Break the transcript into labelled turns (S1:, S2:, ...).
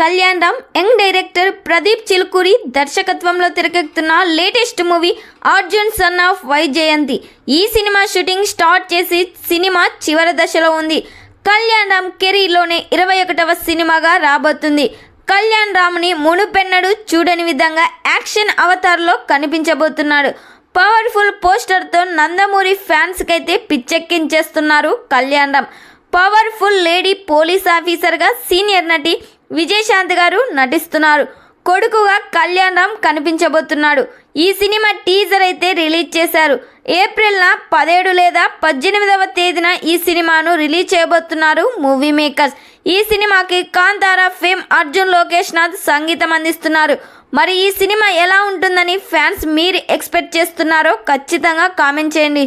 S1: Kalyan Ram young director Pradeep Chilukuri దర్శకత్వంలో తెరకెక్కుతున్న latest movie Arjun son of Vyjayanthi. ఈ సినిమా షూటింగ్ స్టార్ట్ చేసి సినిమా చివరి దశలో ఉంది. కళ్యాణ్ రామ్ కెరీర్లోనే 21వ సినిమాగా రాబోతుంది. కళ్యాణ్ రామ్ని మునుపెన్నడూ చూడని విధంగా యాక్షన్ అవతార్లో కనిపించబోతున్నాడు. పవర్ఫుల్ పోస్టర్తో నందమూరి ఫ్యాన్స్కి అయితే పిచ్చెక్కించేస్తున్నారు Kalyan Ram. Powerful lady police ఆఫీసర్గా సీనియర్ నటి విజయశాంతి గారు నటిస్తున్నారు. కొడుకుగా కళ్యాణ్ రామ్ కనిపించబోతున్నాడు. ఈ సినిమా టీజర్ అయితే రిలీజ్ చేశారు. ఏప్రిల్ 17 లేదా 18వ తేదీన ఈ సినిమాను రిలీజ్ చేయబోతున్నారు మూవీ మేకర్స్. ఈ సినిమాకి కాంతారా ఫేమ్ అర్జున్ లోకేష్ నాథ్ సంగీతం అందిస్తున్నారు. మరి ఈ సినిమా ఎలా ఉంటుందని ఫ్యాన్స్ మీరు ఎక్స్పెక్ట్ చేస్తున్నారో ఖచ్చితంగా కామెంట్ చేయండి.